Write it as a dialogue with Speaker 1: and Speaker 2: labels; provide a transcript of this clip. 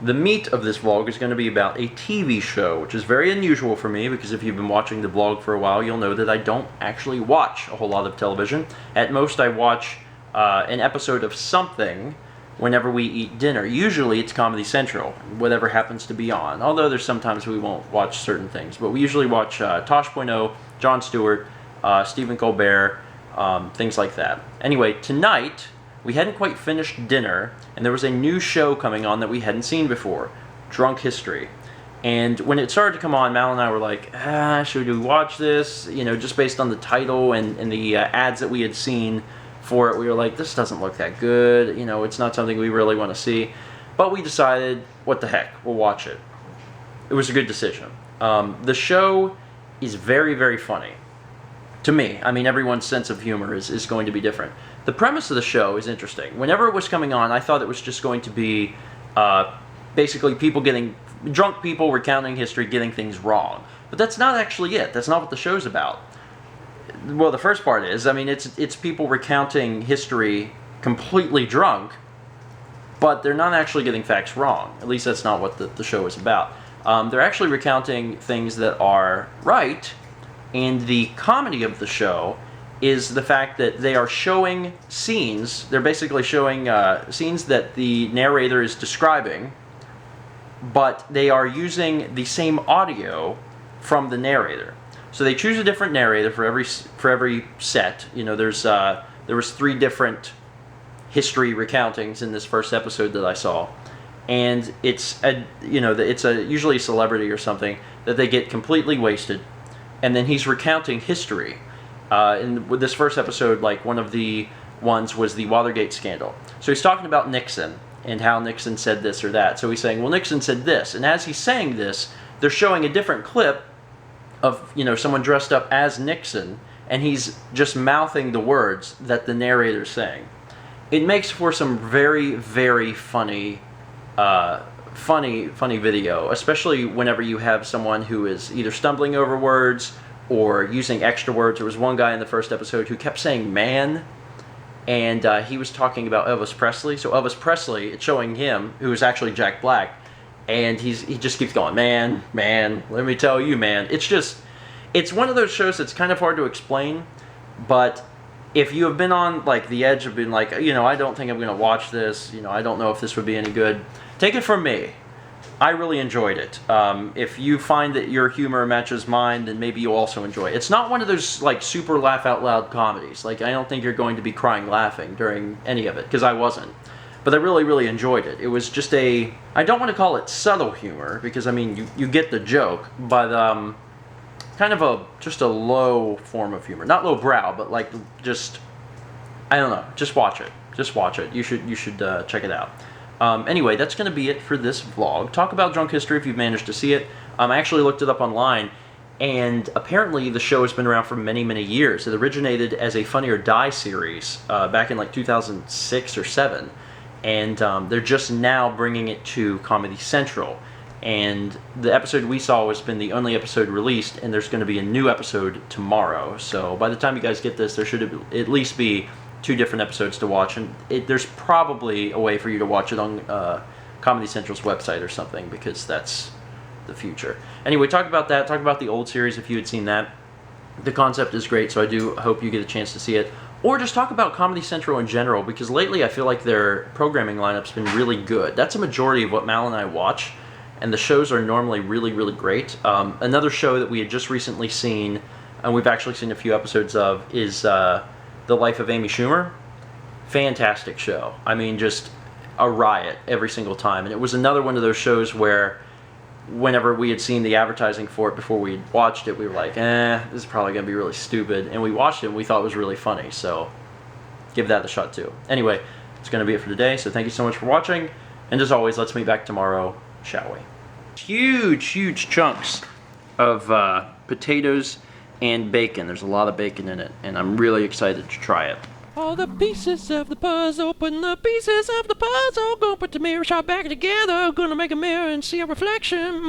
Speaker 1: The meat of this vlog is going to be about a TV show, which is very unusual for me because if you've been watching the vlog for a while, you'll know that I don't actually watch a whole lot of television. At most, I watch an episode of something whenever we eat dinner. Usually, it's Comedy Central, whatever happens to be on. Although there's sometimes we won't watch certain things. But we usually watch Tosh.0, Jon Stewart, Stephen Colbert, things like that. Anyway, tonight, we hadn't quite finished dinner, and there was a new show coming on that we hadn't seen before, Drunk History. And when it started to come on, Mal and I were like, should we watch this? You know, just based on the title and the ads that we had seen for it, we were like, this doesn't look that good. You know, it's not something we really want to see. But we decided, what the heck, we'll watch it. It was a good decision. The show is very, very funny. To me, I mean, everyone's sense of humor is going to be different. The premise of the show is interesting. Whenever it was coming on, I thought it was just going to be basically drunk people recounting history, getting things wrong. But that's not actually it. That's not what the show's about. Well, the first part is, I mean, it's people recounting history completely drunk, but they're not actually getting facts wrong. At least that's not what the show is about. They're actually recounting things that are right, and the comedy of the show is the fact that they are showing scenes. They're basically showing scenes that the narrator is describing, but they are using the same audio from the narrator. So they choose a different narrator for every set. You know, there was 3 different history recountings in this first episode that I saw, and it's usually a celebrity or something that they get completely wasted, and then he's recounting history. With this first episode, like one of the ones was the Watergate scandal. So he's talking about Nixon and how Nixon said this or that. So he's saying, well, Nixon said this. And as he's saying this, they're showing a different clip of, you know, someone dressed up as Nixon, and he's just mouthing the words that the narrator's saying. It makes for some very, very funny video, especially whenever you have someone who is either stumbling over words or using extra words. There was one guy in the first episode who kept saying man, and he was talking about Elvis Presley. So Elvis Presley, it's showing him, who is actually Jack Black, and he just keeps going, man, let me tell you, man. It's one of those shows that's kind of hard to explain, but if you have been on like the edge of being like, you know, I don't think I'm going to watch this, you know, I don't know if this would be any good, take it from me. I really enjoyed it. If you find that your humor matches mine, then maybe you'll also enjoy it. It's not one of those like super laugh out loud comedies. Like, I don't think you're going to be crying laughing during any of it, because I wasn't. But I really, really enjoyed it. It was just I don't want to call it subtle humor, because I mean, you get the joke, but kind of just a low form of humor. Not low brow, but like just, I don't know, just watch it. Just watch it. You should check it out. Anyway, that's going to be it for this vlog. Talk about Drunk History if you've managed to see it. I actually looked it up online, and apparently the show has been around for many, many years. It originated as a Funny or Die series back in like 2006 or 7, and they're just now bringing it to Comedy Central. And the episode we saw has been the only episode released, and there's going to be a new episode tomorrow. So by the time you guys get this, there should at least be 2 different episodes to watch, and there's probably a way for you to watch it on Comedy Central's website or something, because that's the future. Anyway, talk about that. Talk about the old series if you had seen that. The concept is great, so I do hope you get a chance to see it. Or just talk about Comedy Central in general, because lately I feel like their programming lineup's been really good. That's a majority of what Mal and I watch, and the shows are normally really, really great. Another show that we had just recently seen, and we've actually seen a few episodes of, is The Life of Amy Schumer. Fantastic show. I mean, just a riot every single time. And it was another one of those shows where whenever we had seen the advertising for it before we watched it, we were like, this is probably going to be really stupid. And we watched it and we thought it was really funny. So give that a shot too. Anyway, it's going to be it for today. So thank you so much for watching. And as always, let's meet back tomorrow, shall we? Huge, huge chunks of potatoes and bacon. There's a lot of bacon in it, and I'm really excited to try it.
Speaker 2: All the pieces of the puzzle, putting the pieces of the puzzle, gonna put the mirror shot back together, gonna make a mirror and see a reflection.